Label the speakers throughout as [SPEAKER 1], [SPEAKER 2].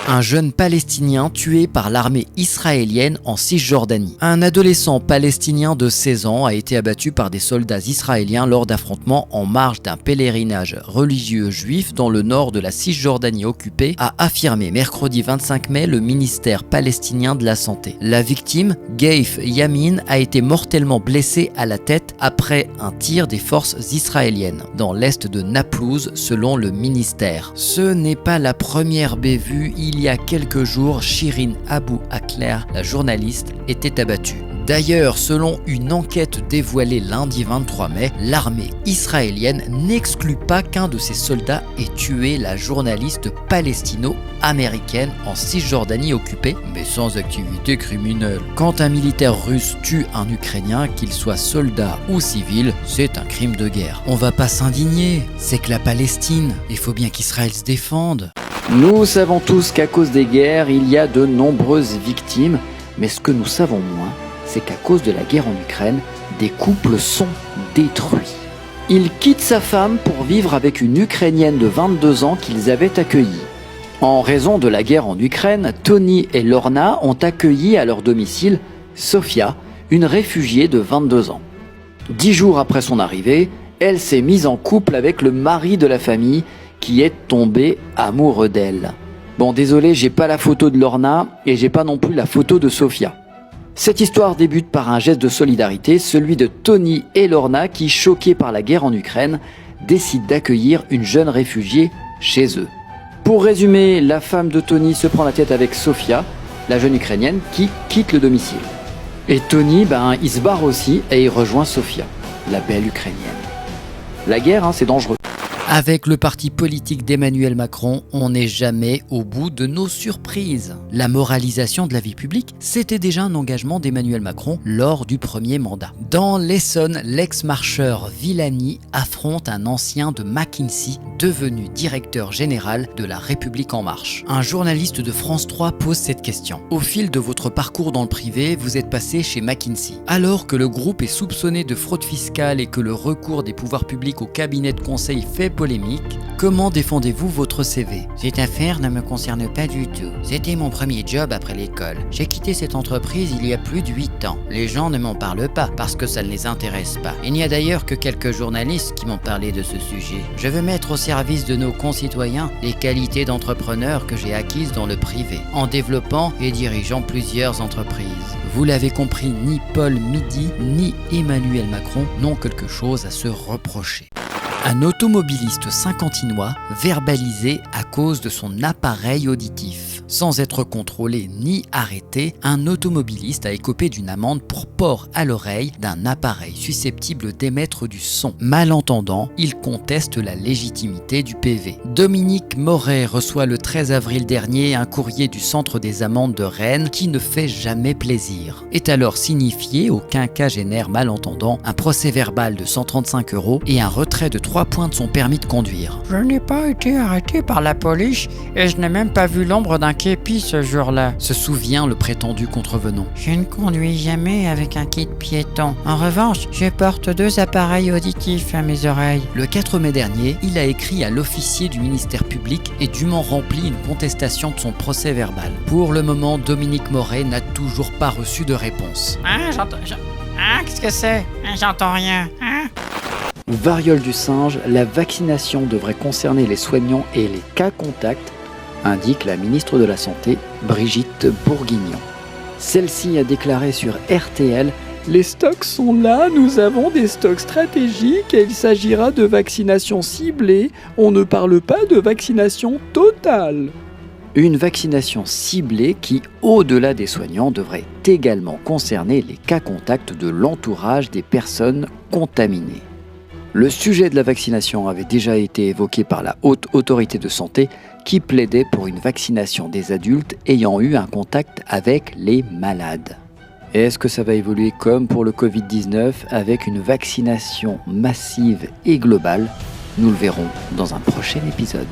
[SPEAKER 1] Un jeune Palestinien tué par l'armée israélienne en Cisjordanie. Un adolescent palestinien de 16 ans a été abattu par des soldats israéliens lors d'affrontements en marge d'un pèlerinage religieux juif dans le nord de la Cisjordanie occupée, a affirmé mercredi 25 mai le ministère palestinien de la Santé. La victime, Gaif Yamin, a été mortellement blessé à la tête après un tir des forces israéliennes dans l'est de Naplouse selon le ministère. Ce n'est pas la première bévue. Il y a quelques jours, Shirin Abu Akleh, la journaliste, était abattue. D'ailleurs, selon une enquête dévoilée lundi 23 mai, l'armée israélienne n'exclut pas qu'un de ses soldats ait tué la journaliste palestino-américaine en Cisjordanie occupée, mais sans activité criminelle. Quand un militaire russe tue un Ukrainien, qu'il soit soldat ou civil, c'est un crime de guerre. On va pas s'indigner, c'est que la Palestine, il faut bien qu'Israël se défende.
[SPEAKER 2] Nous savons tous qu'à cause des guerres, il y a de nombreuses victimes, mais ce que nous savons moins, c'est qu'à cause de la guerre en Ukraine, des couples sont détruits. Il quitte sa femme pour vivre avec une Ukrainienne de 22 ans qu'ils avaient accueillie. En raison de la guerre en Ukraine, Tony et Lorna ont accueilli à leur domicile Sofia, une réfugiée de 22 ans. 10 jours après son arrivée, elle s'est mise en couple avec le mari de la famille qui est tombé amoureux d'elle. Bon, désolé, j'ai pas la photo de Lorna et j'ai pas non plus la photo de Sofia. Cette histoire débute par un geste de solidarité, celui de Tony et Lorna qui, choqués par la guerre en Ukraine, décident d'accueillir une jeune réfugiée chez eux. Pour résumer, la femme de Tony se prend la tête avec Sofia, la jeune Ukrainienne, qui quitte le domicile. Et Tony, il se barre aussi et il rejoint Sofia, la belle Ukrainienne. La guerre, c'est dangereux.
[SPEAKER 1] Avec le parti politique d'Emmanuel Macron, on n'est jamais au bout de nos surprises. La moralisation de la vie publique, c'était déjà un engagement d'Emmanuel Macron lors du premier mandat. Dans l'Essonne, l'ex-marcheur Villani affronte un ancien de McKinsey, devenu directeur général de La République En Marche. Un journaliste de France 3 pose cette question. Au fil de votre parcours dans le privé, vous êtes passé chez McKinsey. Alors que le groupe est soupçonné de fraude fiscale et que le recours des pouvoirs publics au cabinet de conseil fait polémique, comment défendez-vous votre CV ? Cette affaire ne me concerne pas du tout. C'était mon premier job après l'école. J'ai quitté cette entreprise il y a plus de 8 ans. Les gens ne m'en parlent pas parce que ça ne les intéresse pas. Il n'y a d'ailleurs que quelques journalistes qui m'ont parlé de ce sujet. Je veux mettre au service de nos concitoyens les qualités d'entrepreneur que j'ai acquises dans le privé, en développant et dirigeant plusieurs entreprises. Vous l'avez compris, ni Paul Midi ni Emmanuel Macron n'ont quelque chose à se reprocher. Un automobiliste saint-quentinois verbalisé à cause de son appareil auditif. Sans être contrôlé ni arrêté, un automobiliste a écopé d'une amende pour port à l'oreille d'un appareil susceptible d'émettre du son. Malentendant, il conteste la légitimité du PV. Dominique Moret reçoit le 13 avril dernier un courrier du centre des amendes de Rennes qui ne fait jamais plaisir. Est alors signifié au quinquagénaire malentendant un procès-verbal de 135 € et un retrait de 3 points de son permis de conduire.
[SPEAKER 3] Je n'ai pas été arrêté par la police et je n'ai même pas vu l'ombre d'un képi ce jour-là,
[SPEAKER 1] se souvient le prétendu contrevenant.
[SPEAKER 3] Je ne conduis jamais avec un kit piéton. En revanche, je porte 2 appareils auditifs à mes oreilles.
[SPEAKER 1] Le 4 mai dernier, il a écrit à l'officier du ministère public et dûment rempli une contestation de son procès verbal. Pour le moment, Dominique Moret n'a toujours pas reçu de réponse.
[SPEAKER 3] Qu'est-ce que c'est ? J'entends rien.
[SPEAKER 2] Variole du singe, la vaccination devrait concerner les soignants et les cas contacts, indique la ministre de la Santé, Brigitte Bourguignon. Celle-ci a déclaré sur RTL « Les stocks sont là, nous avons des stocks stratégiques et il s'agira de vaccination ciblée, on ne parle pas de vaccination totale ». Une vaccination ciblée qui, au-delà des soignants, devrait également concerner les cas contacts de l'entourage des personnes contaminées. Le sujet de la vaccination avait déjà été évoqué par la Haute Autorité de Santé qui plaidait pour une vaccination des adultes ayant eu un contact avec les malades. Est-ce que ça va évoluer comme pour le Covid-19 avec une vaccination massive et globale ? Nous le verrons dans un prochain épisode.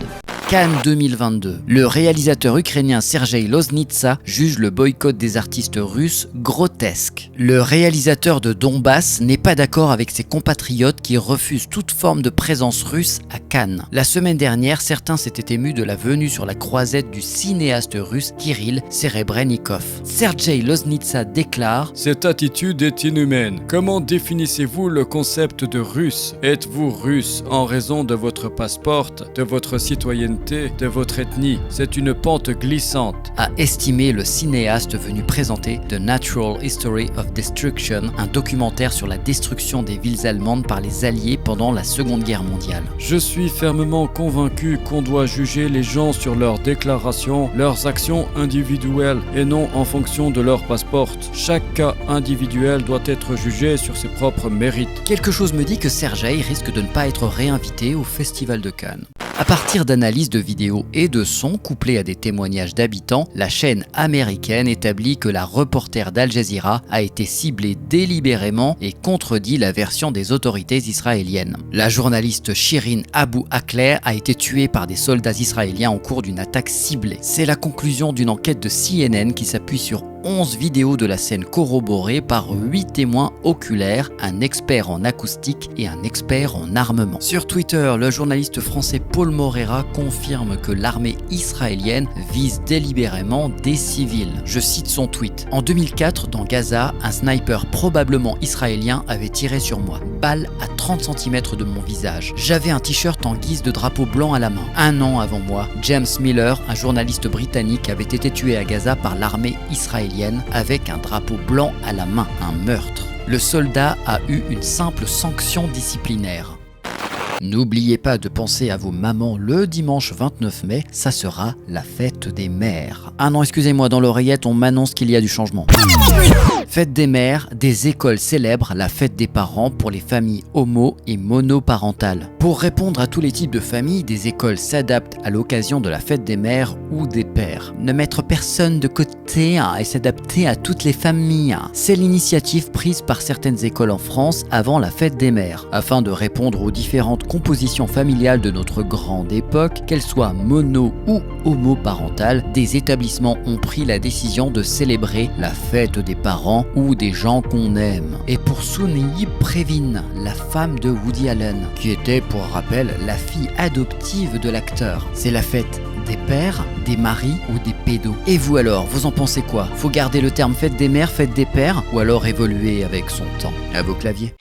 [SPEAKER 1] Cannes 2022. Le réalisateur ukrainien Sergei Loznitsa juge le boycott des artistes russes grotesque. Le réalisateur de Donbass n'est pas d'accord avec ses compatriotes qui refusent toute forme de présence russe à Cannes. La semaine dernière, certains s'étaient émus de la venue sur la croisette du cinéaste russe Kirill Serebrennikov. Sergei Loznitsa déclare «
[SPEAKER 4] Cette attitude est inhumaine. Comment définissez-vous le concept de russe? Êtes-vous russe en raison de votre passeport, de votre citoyenneté, de votre ethnie? C'est une pente glissante. »
[SPEAKER 1] a estimé le cinéaste venu présenter The Natural History of Destruction, un documentaire sur la destruction des villes allemandes par les Alliés pendant la Seconde Guerre mondiale.
[SPEAKER 4] Je suis fermement convaincu qu'on doit juger les gens sur leurs déclarations, leurs actions individuelles et non en fonction de leur passeport. Chaque cas individuel doit être jugé sur ses propres mérites.
[SPEAKER 1] Quelque chose me dit que Sergei risque de ne pas être réinvité au Festival de Cannes. À partir d'analyses de vidéos et de sons couplés à des témoignages d'habitants, la chaîne américaine établit que la reporter d'Al Jazeera a été ciblée délibérément et contredit la version des autorités israéliennes. La journaliste Shirin Abu Akleh a été tuée par des soldats israéliens au cours d'une attaque ciblée. C'est la conclusion d'une enquête de CNN qui s'appuie sur 11 vidéos de la scène corroborées par 8 témoins oculaires, un expert en acoustique et un expert en armement. Sur Twitter, le journaliste français Paul Moreira confirme que l'armée israélienne vise délibérément des civils. Je cite son tweet. En 2004, dans Gaza, un sniper probablement israélien avait tiré sur moi. Balle à 30 cm de mon visage. J'avais un t-shirt en guise de drapeau blanc à la main. Un an avant moi, James Miller, un journaliste britannique, avait été tué à Gaza par l'armée israélienne avec un drapeau blanc à la main, un meurtre. Le soldat a eu une simple sanction disciplinaire. N'oubliez pas de penser à vos mamans le dimanche 29 mai, ça sera la fête des mères. Ah non, excusez-moi, dans l'oreillette, on m'annonce qu'il y a du changement. Fête des mères, des écoles célèbrent la fête des parents pour les familles homo- et monoparentales. Pour répondre à tous les types de familles, des écoles s'adaptent à l'occasion de la fête des mères ou des pères. Ne mettre personne de côté et s'adapter à toutes les familles. C'est l'initiative prise par certaines écoles en France avant la fête des mères. Afin de répondre aux différentes compositions familiales de notre grande époque, qu'elles soient mono- ou homoparentales, des établissements ont pris la décision de célébrer la fête des parents ou des gens qu'on aime. Et pour Soon-Yi Previn, la femme de Woody Allen, qui était pour rappel la fille adoptive de l'acteur. C'est la fête des pères, des maris ou des pédos. Et vous alors, vous en pensez quoi? Faut garder le terme fête des mères, fête des pères, ou alors évoluer avec son temps? À vos claviers.